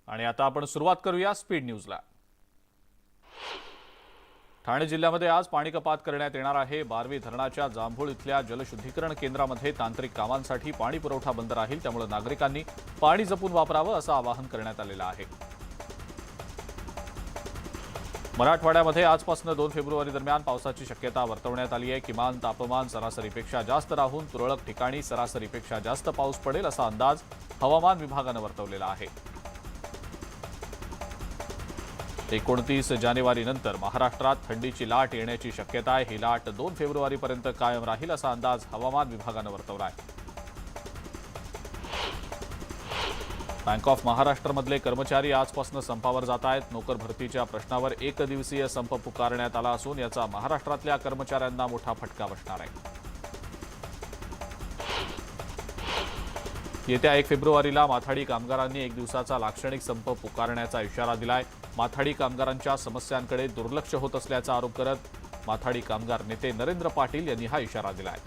आणि आता आपण सुरुवात करूया स्पीड न्यूजला। ठाणे जिल्ह्यामध्ये आज पाणी कपात करण्यात येणार आहे। बारवी धरणाच्या जांभूळ इथल्या जलशुद्धीकरण केंद्रामध्ये तांत्रिक कामांसाठी पाणी पुरवठा बंद राहील, त्यामुळे नागरिकांनी पाणी जपून वापरावं असं आवाहन करण्यात आलेलं आहे। मराठवाड्यामध्ये आजपासून 2 फेब्रुवारी दरम्यान पावसाची शक्यता वर्तवण्यात आली आहे। किमान तापमान सरासरीपेक्षा जास्त राहून तुरळक ठिकाणी सरासरीपेक्षा जास्त पाऊस पडेल असा अंदाज हवामान विभागानं वर्तवलेला आहे। 29 जानेवारीनंतर महाराष्ट्रात थंडीची लाट येण्याची शक्यता आहे। ही लाट 2 फेब्रुवारीपर्यंत कायम राहील असा अंदाज हवामान विभागानं वर्तवला आहे। बँक ऑफ महाराष्ट्रमधले कर्मचारी आजपासून संपावर जात आहेत। नोकर भरतीच्या प्रश्नावर एकदिवसीय संप पुकारण्यात आला असून याचा महाराष्ट्रातल्या कर्मचाऱ्यांना मोठा फटका बसणार आहे। येत्या 1 फेब्रुवारीला माथाडी कामगारांनी 1 दिवसाचा लाक्षणिक संप पुकारण्याचा इशारा दिलाय। माथाडी कामगारांच्या समस्यांकडे दुर्लक्ष होत असल्याचा आरोप करत माथाडी कामगार नेते नरेंद्र पाटील यांनी हा इशारा दिलाय।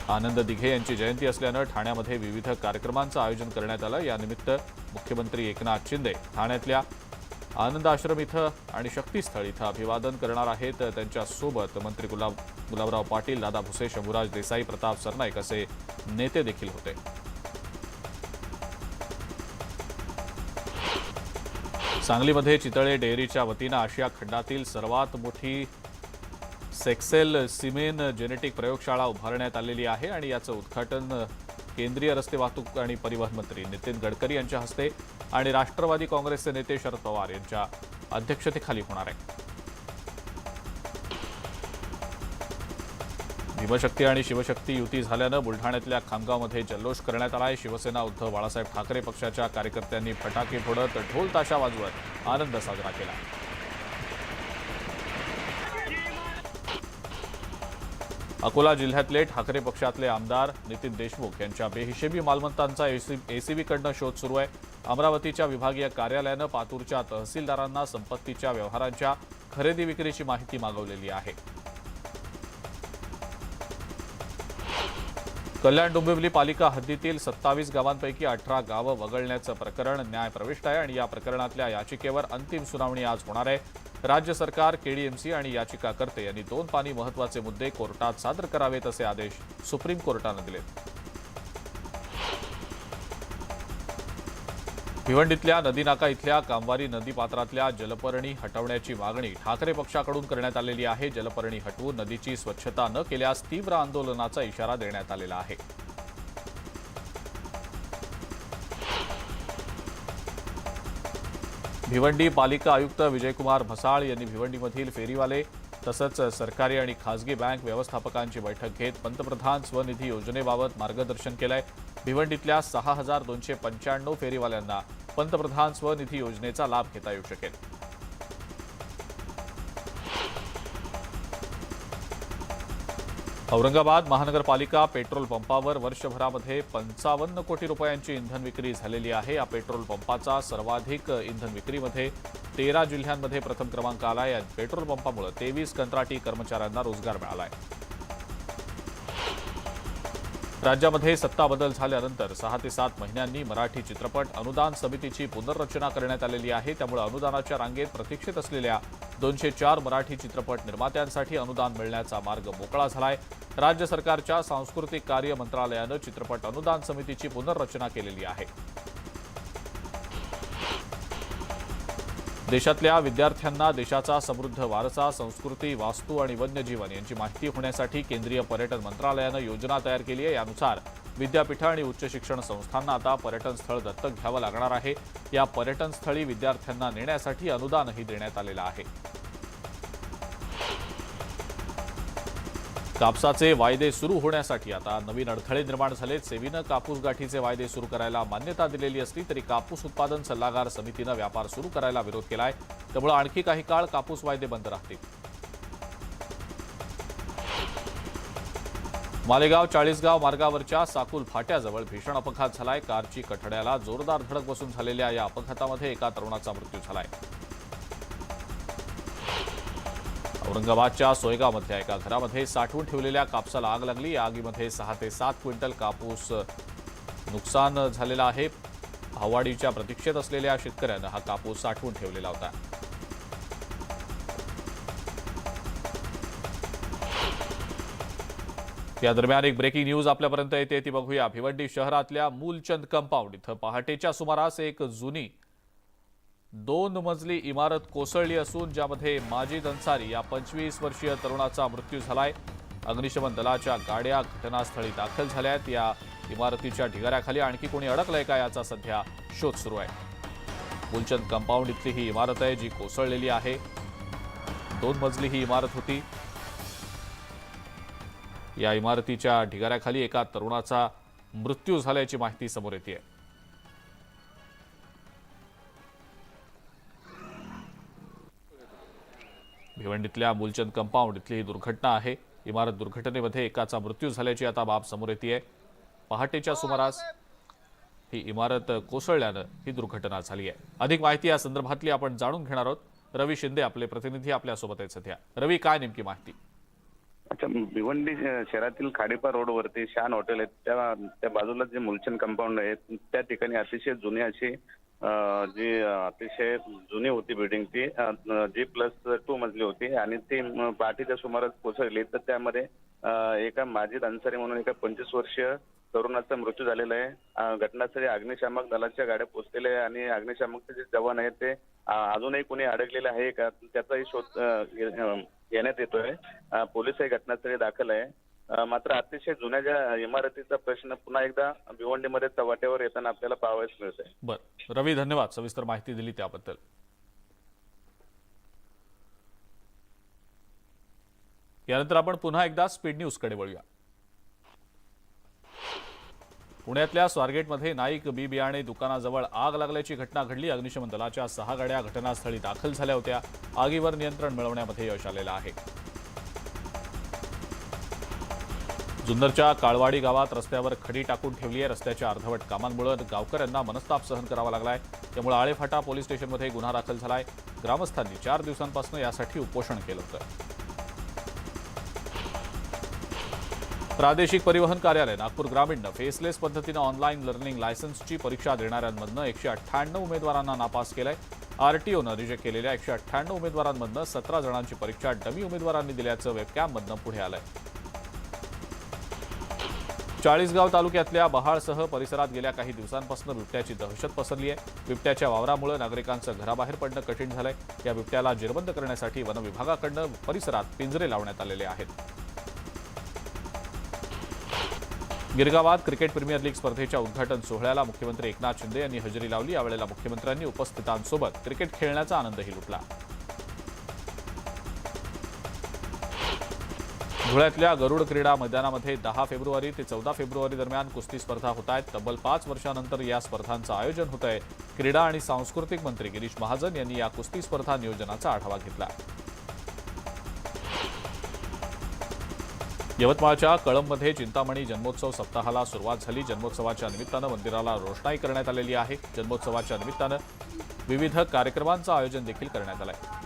आनंद दिघे यांची जयंती असल्यानं ठाण्यामध्ये विविध कार्यक्रमांचं आयोजन करण्यात आलं। यानिमित्त मुख्यमंत्री एकनाथ शिंदे ठाण्यातल्या आनंद आश्रम इथं आणि शक्तीस्थळ इथं अभिवादन करणार आहेत। त्यांच्यासोबत मंत्री गुलाबराव पाटील, दादा भुसे, शंभूराज देसाई, प्रताप सरनाईक असे नेते देखील होते। सांगलीमध्ये चितळे डेअरीच्या वतीनं आशिया खंडातील सर्वात मोठी सेक्सेल सिमेन जेनेटिक प्रयोगशाळा उभारण्यात आलेली आहे आणि याचं उद्घाटन केंद्रीय रस्ते वाहतूक आणि परिवहन मंत्री नितीन गडकरी यांच्या हस्ते आणि राष्ट्रवादी काँग्रेसचे नेते शरद पवार यांच्या अध्यक्षतेखाली होणार आहे। भीमशक्ती आणि शिवशक्ती युती झाल्यानं बुलढाण्यातल्या खामगावमध्ये जल्लोष करण्यात आला आहे। शिवसेना उद्धव बाळासाहेब ठाकरे पक्षाच्या कार्यकर्त्यांनी फटाके फोडत ढोल ताशा वाजवत आनंद साजरा केला। अकोला जिल्ह्यातले ठाकरे पक्षातले आमदार नितीन देशमुख यांच्या बेहिशेबी मालमत्तांचा एसीबीकडनं शोध सुरू आहे। अमरावतीच्या विभागीय कार्यालयानं पातूरच्या तहसीलदारांना संपत्तीच्या व्यवहारांच्या खरेदी विक्रीची माहिती मागवलेली आहे। कल्याण डोंबिवली पालिका हद्दीतील 27 गावांपैकी 18 गावं वगळण्याचं प्रकरण न्यायप्रविष्ट आहे आणि या प्रकरणातल्या याचिकेवर अंतिम सुनावणी आज होणार आहे। राज्य सरकार, केडीएमसी आणि याचिकाकर्ते यांनी 2 पानी महत्त्वाचे मुद्दे कोर्टात सादर करावेत असे आदेश सुप्रीम कोर्टानं दिलेत। भिवंडीतल्या नदीनाका इथल्या कामवारी नदीपात्रातल्या जलपर्णी हटवण्याची मागणी ठाकरे पक्षाकडून करण्यात आलेली आहे। जलपर्णी हटवून नदीची स्वच्छता न केल्यास तीव्र आंदोलनाचा इशारा देण्यात आलेला आहे। भिवंडी पालिका आयुक्त विजयकुमार म्हसाळ यांनी भिवंडीमधील फेरीवाले तसंच सरकारी आणि खासगी बँक व्यवस्थापकांची बैठक घेत पंतप्रधान स्वनिधी योजनेबाबत मार्गदर्शन केलंय। भिवंडीतल्या 6295 फेरीवाल्यांना पंतप्रधान स्वनिधी योजनेचा लाभ घेता येऊ शकेल। औरंगाबाद महानगरपालिका पेट्रोल पंपावर वर्षभरामध्ये 55 कोटी रुपयांची इंधन विक्री झालेली आहे। या पेट्रोल पंपाचा सर्वाधिक इंधन विक्रीमध्ये 13 जिल्ह्यांमध्ये प्रथम क्रमांक आला आहे। या पेट्रोल पंपामुळे 23 कंत्राटी कर्मचाऱ्यांना रोजगार मिळाला आहे। राज्यामध्ये सत्ता बदल झाल्यानंतर 6 ते 7 महिन्यांनी मराठी चित्रपट अनुदान समितीची पुनर्रचना करण्यात आलेली आहे। त्यामुळे अनुदानाच्या रांगेत प्रतीक्षेत असलेल्या 204 मराठी चित्रपट निर्मात्यांसाठी अनुदान मिळण्याचा मार्ग मोकळा झालाय। राज्य सरकारच्या सांस्कृतिक कार्य मंत्रालयानं चित्रपट अनुदान समितीची पुनर्रचना केलेली आहे। देशातल्या विद्यार्थ्यांना देशाचा समृद्ध वारसा, संस्कृती, वास्तू आणि वन्यजीवन यांची माहिती होण्यासाठी केंद्रीय पर्यटन मंत्रालयानं योजना तयार केली आहे। यानुसार विद्यापीठं आणि उच्च शिक्षण संस्थांना आता पर्यटन स्थळ दत्तक घ्यावं लागणार आहे। या पर्यटन स्थळी विद्यार्थ्यांना नेण्यासाठी अनुदानही देण्यात आलेलं आहे। कापसाचे वायदे सुरू होण्यासाठी आता नवीन अडथळे निर्माण झालेत। सेबीनं कापूस गाठीचे वायदे सुरू करायला मान्यता दिलेली असली तरी कापूस उत्पादन सल्लागार समितीनं व्यापार सुरू करायला विरोध केलाय। त्यामुळे आणखी काही काळ कापूस वायदे बंद राहतील। मालेगाव चाळीसगाव मार्गावरच्या साकुल फाट्याजवळ भीषण अपघात झालाय। कारची कठड्याला जोरदार धडक बसून झालेल्या या अपघातामध्ये एका तरुणाचा मृत्यू झालाय। औरंगाबादच्या सोयगावमधल्या एका घरामध्ये साठवून ठेवलेल्या कापसाला आग लागली। या आगीमध्ये 6 ते 7 क्विंटल कापूस नुकसान झालेलं आहे। भाववाढीच्या प्रतीक्षेत असलेल्या शेतकऱ्यांना हा कापूस साठवून ठेवलेला होता। या दरम्यान एक ब्रेकिंग न्यूज आपल्यापर्यंत येते ती बघूया। भिवंडी शहरातल्या मूलचंद कंपाऊंड इथं पहाटेच्या सुमारास एक जुनी 2 मजली इमारत कोसळली असून ज्यामध्ये माजिद अन्सारी या 25 वर्षीय तरुणाचा मृत्यू झालाय। अग्निशमन दलाच्या गाड्या घटनास्थळी दाखल झाल्यात। या इमारतीच्या ढिगाऱ्याखाली आणखी कोणी अडकलंय का याचा सध्या शोध सुरू आहे। मूलचंद कंपाऊंड इथली ही इमारत आहे जी कोसळलेली आहे। 2 मजली ही इमारत होती। या इमारतीच्या ढिगाऱ्याखाली एका तरुणाचा मृत्यू झाल्याची माहिती समोर येते। भिवंडीतल्या मूलचंद कंपाऊंड इथली ही दुर्घटना आहे। इमारत दुर्घटनेमध्ये एकाचा मृत्यू झाल्याची आता बाब समोर येते। पहाटेच्या सुमारास ही इमारत कोसळल्यानं ही दुर्घटना झाली आहे। अधिक माहिती या संदर्भातली आपण जाणून घेणार आहोत। रवी शिंदे आपले प्रतिनिधी आपल्यासोबत आहेत सध्या। रवी, काय नेमकी माहिती? अच्छा, भिवंडी शहरातील खाडीपा रोडवरती शान हॉटेल आहे, त्या बाजूला जे मूलचंद कंपाऊंड आहे त्या ठिकाणी अतिशय जुनी अशी जी अतिशय जुनी होती बिल्डिंग ती G+2 मजली होती आणि ती पहाटेच्या सुमारास कोसळली। तर त्यामध्ये एका माजिद अन्सारी म्हणून एका 25 वर्षीय तरुणाचा मृत्यू झालेला आहे। घटनास्थळी अग्निशामक दलाच्या गाड्या पोहोचलेल्या आहे आणि अग्निशामकचे जे जवान आहेत ते अजूनही कोणी अडकलेले आहे का त्याचाही शोध घेण्यात येतोय। पोलीसही घटनास्थळी दाखल आहे। मात्र अतिशय जुन्या ज्या इमारतीचा प्रश्न पुन्हा एकदा भिवंडीमध्ये चव्हाट्यावर येताना आपल्याला पाहावयास मिळतोय। बरं रवी, धन्यवाद सविस्तर माहिती दिली त्याबद्दल। यानंतर आपण पुन्हा एकदा स्पीड न्यूजकडे वळूया। पुण्यातल्या स्वारगेटमध्ये नाईक बी बियाणे दुकानाजवळ आग लागल्याची घटना घडली। अग्निशमन दलाच्या 6 गाड्या घटनास्थळी दाखल झाल्या होत्या। आगीवर नियंत्रण मिळवण्यामध्ये यश आलेलं आहे। जुन्नरच्या काळवाडी गावात रस्त्यावर खडी टाकून ठेवली आहे। रस्त्याच्या अर्धवट कामांमुळे गावकऱ्यांना मनस्ताप सहन करावा लागलाय। त्यामुळे आळेफाटा पोलीस स्टेशनमध्ये गुन्हा दाखल झालाय। ग्रामस्थांनी 4 दिवसांपासून यासाठी उपोषण केलं होतं। प्रादेशिक परिवहन कार्यालय नागपूर ग्रामीणनं फेसलेस पद्धतीनं ऑनलाईन लर्निंग लायसन्सची परीक्षा देणाऱ्यांमधनं 198 उमेदवारांना नापास केलंय। आरटीओनं रिजेक्ट केलेल्या 198 उमेदवारांमधनं 17 जणांची परीक्षा डमी उमेदवारांनी दिल्याचं वेबकॅममधनं पुढे आलंय। चाळीसगाव तालुक्यातल्या बहाळसह परिसरात गेल्या काही दिवसांपासून बिबट्याची दहशत पसरली आहे। बिबट्याच्या वावरामुळे नागरिकांचं घराबाहेर पडणं कठीण झालंय। या बिबट्याला जेरबंद करण्यासाठी वन विभागाकडून परिसरात पिंजरे लावण्यात आलेले आहेत। गिरगावात क्रिकेट प्रीमियर लीग स्पर्धेच्या उद्घाटन सोहळ्याला मुख्यमंत्री एकनाथ शिंदे यांनी हजेरी लावली। यावेळेला मुख्यमंत्र्यांनी उपस्थितांसोबत क्रिकेट खेळण्याचा आनंदही लुटला। धुळ्यातल्या गरुड क्रीडा मैदानामध्ये 10 फेब्रुवारी ते 14 फेब्रुवारी दरम्यान कुस्ती स्पर्धा होत आहेत। तब्बल 5 वर्षांनंतर या स्पर्धांचं आयोजन होत आहे। क्रीडा आणि सांस्कृतिक मंत्री गिरीश महाजन यांनी या कुस्ती स्पर्धा नियोजनाचा आढावा घेतला। यवतमाळच्या कळंबमध्ये चिंतामणी जन्मोत्सव सप्ताहाला सुरुवात झाली। जन्मोत्सवाच्या निमित्तानं मंदिराला रोषणाई करण्यात आलेली आहे। जन्मोत्सवाच्या निमित्तानं विविध कार्यक्रमांचं आयोजन देखील करण्यात आलंय।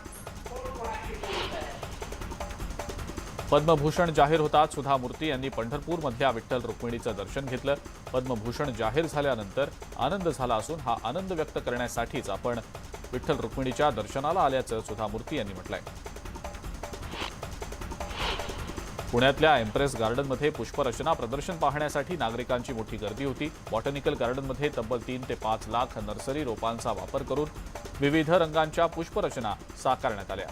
पद्मभूषण जाहीर होताच सुधा मूर्ती यांनी पंढरपूरमधल्या विठ्ठल रुक्मिणीचं दर्शन घेतलं। पद्मभूषण जाहीर झाल्यानंतर आनंद झाला असून हा आनंद व्यक्त करण्यासाठीच आपण विठ्ठल रुक्मिणीच्या दर्शनाला आल्याचं सुधा मूर्ती यांनी म्हटलंय। पुण्यातल्या एम्प्रेस गार्डनमध्ये पुष्परचना प्रदर्शन पाहण्यासाठी नागरिकांची मोठी गर्दी होती। बॉटनिकल गार्डनमध्ये तब्बल 3 ते 5 लाख नर्सरी रोपांचा वापर करून विविध रंगांच्या पुष्परचना साकारण्यात आल्या।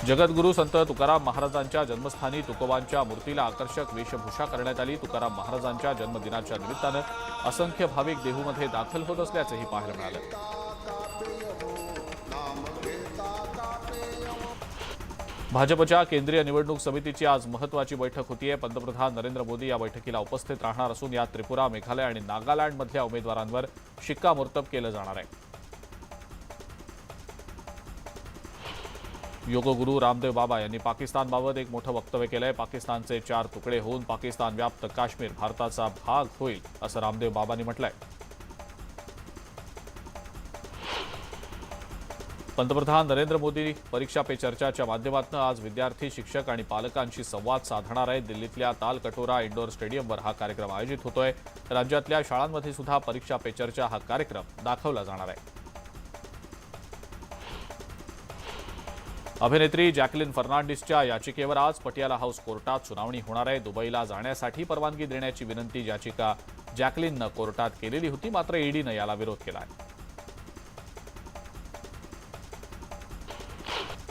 जगद्गुरू संत तुकाराम महाराजांच्या जन्मस्थानी तुकोबांच्या मूर्तीला आकर्षक वेशभूषा करण्यात आली। तुकाराम महाराजांच्या जन्मदिनाच्या निमित्तानं असंख्य भाविक देहूमध्ये दाखल होत असल्याचंही पाहायला मिळालं। भाजपच्या केंद्रीय निवडणूक समितीची आज महत्त्वाची बैठक होतीये। पंतप्रधान नरेंद्र मोदी या बैठकीला उपस्थित राहणार असून यात त्रिपुरा, मेघालय आणि नागालँडमधल्या उमेदवारांवर शिक्कामोर्तब केलं जाणार आहे। योगगुरू रामदेव बाबा यांनी पाकिस्तानबाबत एक मोठं वक्तव्य केलंय। पाकिस्तानचे 4 तुकडे होऊन पाकिस्तान व्याप्त काश्मीर भारताचा भाग होईल असं रामदेव बाबांनी म्हटलंय। पंतप्रधान नरेंद्र मोदी परीक्षा पे चर्चाच्या माध्यमातून आज विद्यार्थी, शिक्षक आणि पालकांशी संवाद साधणार आहेत. दिल्लीतल्या तालकटोरा इंडोर स्टेडियमवर हा कार्यक्रम आयोजित होतोय. राज्यातल्या शाळांमध्ये सुद्धा परीक्षा पे चर्चा हा कार्यक्रम दाखवला जाणार आहे. अभिनेत्री जॅकलिन फर्नांडिसच्या याचिकेवर आज पटियाला हाऊस कोर्टात सुनावणी होणार आहे. दुबईला जाण्यासाठी परवानगी देण्याची विनंती याचिका जॅकलिननं कोर्टात केलेली होती, मात्र ईडीनं याला विरोध केला आहे.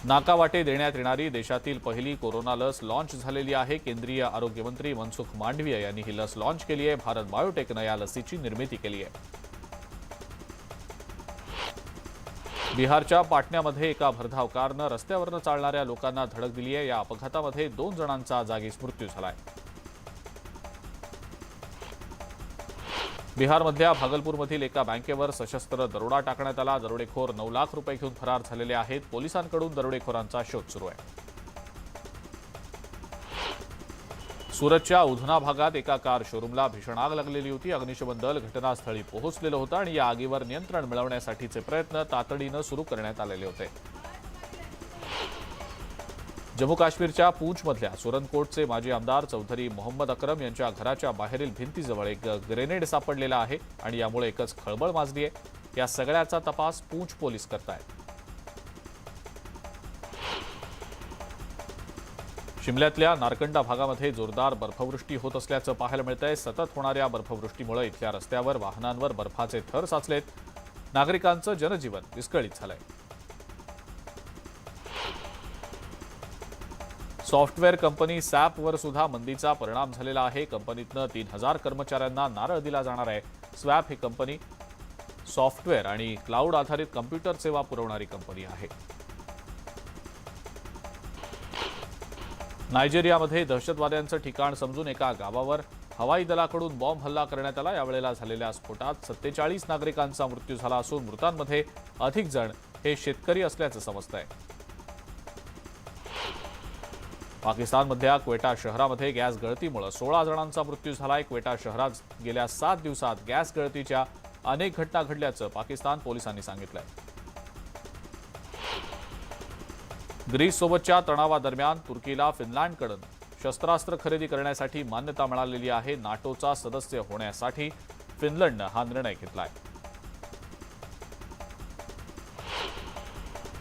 नाकावाटे देण्यात येणारी देशातील पहिली कोरोना लस लॉन्च झालेली आहे. केंद्रीय आरोग्य मंत्री मनसुख मांडवीय यांनी ही लस लॉन्च केली आहे. भारत बायोटेकनं या लसीची निर्मिती केली आहे. बिहारच्या पाटण्यामध्ये एका भरधाव कारनं रस्त्यावरनं चालणाऱ्या लोकांना धडक दिली आहे. या अपघातामध्ये 2 जणांचा जागीच मृत्यू झालाय. बिहारमधल्या भागलपूरमधील एका बँकेवर सशस्त्र दरोडा टाकण्यात आला. दरोडेखोर 9 लाख रुपये घेऊन फरार झालेले आहेत. पोलिसांकडून दरोडेखोरांचा शोध सुरू आहे. सुरतच्या उधना भागात एका कार शोरूमला भीषण आग लागलेली होती. अग्निशमन दल घटनास्थळी पोहोचलेलं होतं आणि या आगीवर नियंत्रण मिळवण्यासाठीचे प्रयत्न तातडीनं सुरू करण्यात आलेले होते. जम्मू काश्मीरच्या पूंछमधल्या सुरनकोटचे माजी आमदार चौधरी मोहम्मद अकरम यांच्या घराच्या बाहेरील भिंतीजवळ एक ग्रेनेड सापडलेला आहे आणि यामुळे एकच खळबळ माजली आहे. या सगळ्याचा तपास पूंछ पोलीस करतायत. शिमल्यातल्या नारकंडा भागामध्ये जोरदार बर्फवृष्टी होत असल्याचं पाहायला मिळतंय. सतत होणाऱ्या बर्फवृष्टीमुळे इथल्या रस्त्यावर वाहनांवर बर्फाचे थर साचलेत. नागरिकांचं जनजीवन विस्कळीत झालंय. सॉफ्टवेअर कंपनी सॅपवर सुद्धा मंदीचा परिणाम झालेला आहे. कंपनीतनं 3000 कर्मचाऱ्यांना नारळ दिला जाणार आहे. स्वॅप ही कंपनी सॉफ्टवेअर आणि क्लाउड आधारित कम्प्युटर सेवा पुरवणारी कंपनी आहे. नायजेरियामध्ये दहशतवाद्यांचं ठिकाण समजून एका गावावर हवाई दलाकडून बॉम्ब हल्ला करण्यात आला. यावेळेला झालेल्या स्फोटात 47 नागरिकांचा मृत्यू झाला असून मृतांमध्ये अधिक जण हे शेतकरी असल्याचं समजतंय. पाकिस्तानमधल्या क्वेटा शहरामध्ये गॅस गळतीमुळे 16 जणांचा मृत्यू झालाय. क्वेटा शहरात गेल्या 7 दिवसात गॅस गळतीच्या अनेक घटना घडल्याचं पाकिस्तान पोलिसांनी सांगितलंय. ग्रीससोबतच्या तणावादरम्यान तुर्कीला फिनलँडकडून शस्त्रास्त्र खरेदी करण्यासाठी मान्यता मिळालेली आहे. नाटोचा सदस्य होण्यासाठी फिनलंडनं हा निर्णय घेतलाय.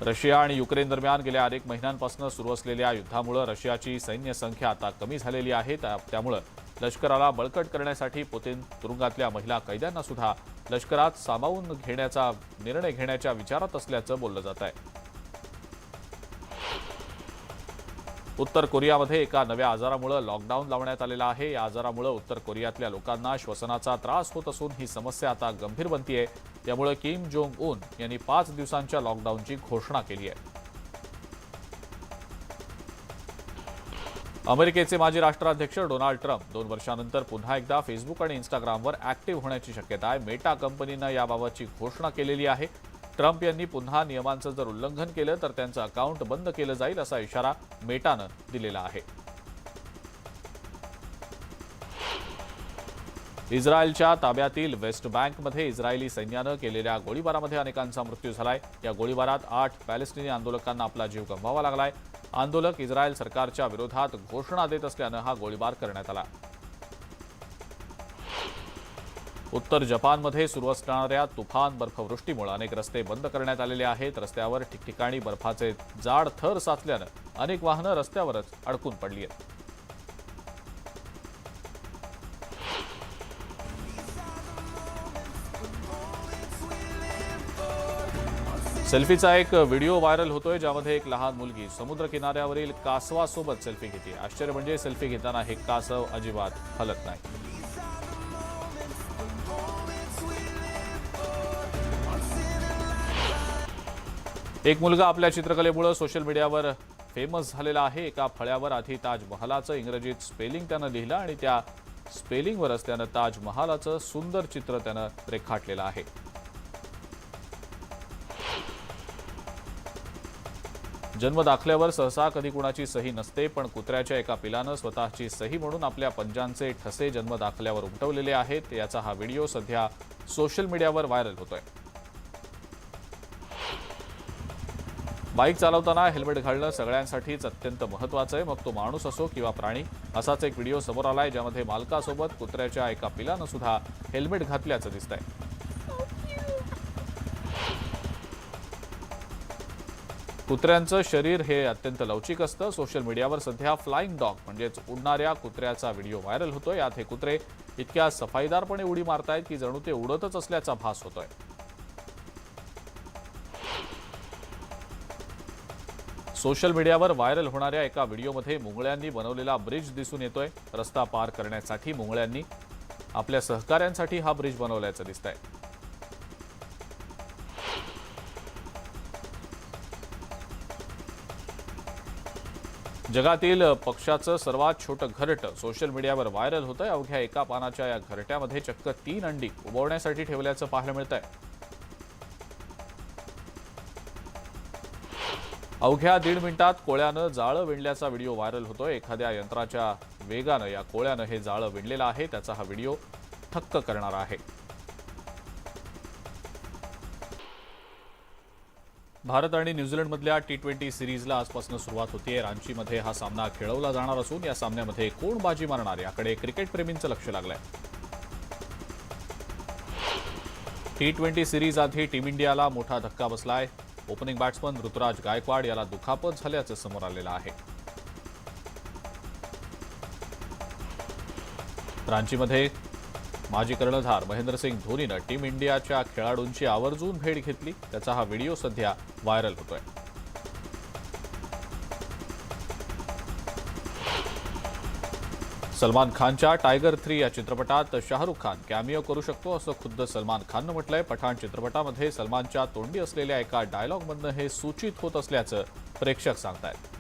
रशिया आणि युक्रेन दरम्यान गेल्या अनेक महिन्यांपासून सुरू असलेल्या युद्धामुळे रशियाची सैन्य संख्या आता कमी झालेली आहे. त्यामुळे लष्कराला बळकट करण्यासाठी पुतिन तुरुंगातल्या महिला कैद्यांना सुद्धा लष्करात सामावून घेण्याचा निर्णय घेण्याच्या विचारात असल्याचं बोललं जात आहे. उत्तर कोरियामध्ये एका नव्या आजारामुळे लॉकडाऊन लावण्यात आलेला आहे. या आजारामुळे उत्तर कोरियातल्या लोकांना श्वसनाचा त्रास होत असून ही समस्या आता गंभीर बनतेय. त्यामुळे किम जोंग उन यांनी 5 दिवसांच्या लॉकडाऊनची घोषणा केली आहे. अमेरिकेचे माजी राष्ट्राध्यक्ष डोनाल्ड ट्रम्प 2 वर्षांनंतर पुन्हा एकदा फेसबुक आणि इन्स्टाग्रामवर ऍक्टिव्ह होण्याची शक्यता आहे. मेटा कंपनीनं याबाबतची घोषणा केलेली आहे. ट्रम्प यांनी पुन्हा नियमांचं जर उल्लंघन केलं तर त्यांचं अकाउंट बंद केलं जाईल असा इशारा मेटानं दिलेला आहे. इस्रायलच्या ताब्यातील वेस्ट बँकमध्ये इस्रायली सैन्यानं केलेल्या गोळीबारामध्ये अनेकांचा मृत्यू झालाय. या गोळीबारात 8 पॅलेस्टिनी आंदोलकांना आपला जीव गमवावा लागलाय. आंदोलक इस्रायल सरकारच्या विरोधात घोषणा देत असल्यानं हा गोळीबार करण्यात आला. उत्तर जपानमध्ये सुरू असणाऱ्या तुफान बर्फवृष्टीमुळे अनेक रस्ते बंद करण्यात आलेले आहेत. रस्त्यावर ठिकठिकाणी बर्फाचे जाड थर साचल्यानं अनेक वाहनं रस्त्यावरच अडकून पडली आहेत. सेल्फीचा एक व्हिडिओ व्हायरल होतोय ज्यामध्ये एक लहान मुलगी समुद्र किनाऱ्यावरील कासवासोबत सेल्फी घेते. आश्चर्य म्हणजे सेल्फी घेताना हे कासव अजिबात हलत नाही. एक मुलगा आपल्या चित्रकलेमुळे सोशल मीडियावर फेमस झालेला आहे. एका फळ्यावर आधी ताजमहालाचं इंग्रजीत स्पेलिंग त्यानं लिहिलं आणि त्या स्पेलिंगवरच त्यानं ताजमहालाचं सुंदर चित्र त्यानं रेखाटलेलं आहे. जन्मदाखल्यावर सहसा कधी कुणाची सही नसते, पण कुत्र्याच्या एका पिलानं स्वतःची सही म्हणून आपल्या पंजांचे ठसे जन्मदाखल्यावर उमटवलेले आहेत. याचा हा व्हिडिओ सध्या सोशल मीडियावर व्हायरल होतोय. बाईक चालवताना हेल्मेट घालणं सगळ्यांसाठीच अत्यंत महत्त्वाचं आहे, मग तो माणूस असो किंवा प्राणी. असाच एक व्हिडिओ समोर आलाय ज्यामध्ये मालकासोबत कुत्र्याच्या एका पिलानं सुद्धा हेल्मेट घातल्याचं दिसतंय. कुत्र्यांचं शरीर हे अत्यंत लवचिक असतं. सोशल मीडियावर सध्या फ्लाइंग डॉग म्हणजेच उडणाऱ्या कुत्र्याचा व्हिडिओ व्हायरल होतोय. यात हे कुत्रे इतक्या सफाईदारपणे उडी मारतायत की जणू ते उडतच असल्याचा भास होतोय. सोशल मीडियावर व्हायरल होणाऱ्या एका व्हिडिओमध्ये मुंगळ्यांनी बनवलेला ब्रिज दिसून येतोय. रस्ता पार करण्यासाठी मुंगळ्यांनी आपल्या सहकाऱ्यांसाठी हा ब्रिज बनवल्याचं दिसतंय. जगातील पक्ष्याचं सर्वात छोटं घरटं सोशल मीडियावर व्हायरल होतंय. अवघ्या एका पानाच्या या घरट्यामध्ये चक्क 3 अंडी उबवण्यासाठी ठेवल्याचं पाहायला मिळतंय. अवघ्या 1.5 मिनिटात कोळ्यानं जाळं विणल्याचा व्हिडिओ व्हायरल होतोय. एखाद्या यंत्राच्या वेगानं या कोळ्यानं हे जाळं विणलेलं आहे. त्याचा हा व्हिडिओ थक्क करणारा आहे. भारत आणि न्यूझीलंडमधल्या T20 सिरीजला आजपासून सुरुवात होतीये. रांचीमध्ये हा सामना खेळवला जाणार असून या सामन्यामध्ये कोण बाजी मारणार याकडे क्रिकेटप्रेमींचं लक्ष लागलंय. T20 सिरीज आधी टीम इंडियाला मोठा धक्का बसलाय. ओपनिंग बॅट्समन ऋतुराज गायकवाड याला दुखापत झाल्याचं समोर आलेलं आहे. रांचीमध्ये माजी कर्णधार महेंद्रसिंग धोनीनं टीम इंडियाच्या खेळाडूंची आवर्जून भेट घेतली. त्याचा हा व्हिडिओ सध्या व्हायरल होतोय. सलमान खानच्या टायगर 3 या चित्रपटात शाहरुख खान कॅमिओ करू शकतो असं खुद्द सलमान खाननं म्हटलंय. पठाण चित्रपटामध्ये सलमानच्या तोंडी असलेल्या एका डायलॉगमधनं हे सूचित होत असल्याचं प्रेक्षक सांगतायत.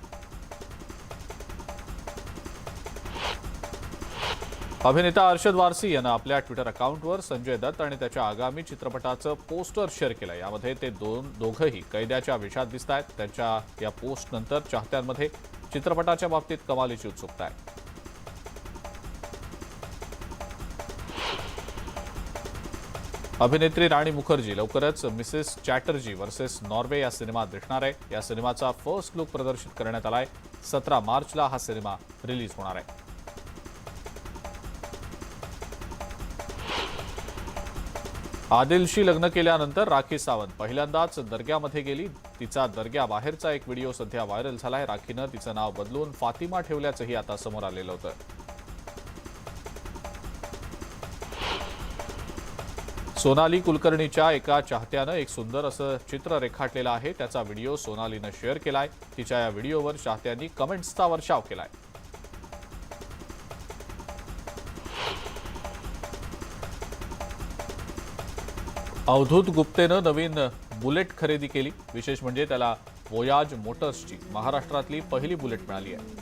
अभिनेता अरशद वारसी यानं आपल्या ट्विटर अकाउंटवर संजय दत्त आणि त्याच्या आगामी चित्रपटाचं पोस्टर शेअर केलं. यामध्ये ते दोघंही कैद्याच्या वेशात दिसत आहेत. त्यांच्या या पोस्टनंतर चाहत्यांमध्ये चित्रपटाच्या बाबतीत कमालीची उत्सुकता आहे. अभिनेत्री राणी मुखर्जी लवकरच मिसेस चॅटर्जी वर्सेस नॉर्वे या सिनेमात दिसणार आहे. या सिनेमाचा फर्स्ट लुक प्रदर्शित करण्यात आलाय. 17 मार्चला हा सिनेमा रिलीज होणार आहे. आदिलशी लग्न केल्यानंतर राखी सावंत पहिल्यांदाच दर्ग्यामध्ये गेली. तिचा दर्ग्याबाहेरचा एक व्हिडिओ सध्या व्हायरल झालाय. राखीनं तिचं नाव बदलून फातिमा ठेवल्याचंही आता समोर आलेलं होतं. सोनाली कुलकर्णीच्या एका चाहत्यानं एक सुंदर असं चित्र रेखाटलेलं आहे. त्याचा व्हिडिओ सोनालीनं शेअर केलाय. तिच्या या व्हिडिओवर चाहत्यांनी कमेंट्सचा वर्षाव केलाय. अवधूत गुप्तेनं नवीन बुलेट खरेदी केली. विशेष म्हणजे त्याला वोयाज मोटर्सची महाराष्ट्रातली पहिली बुलेट मिळाली आहे.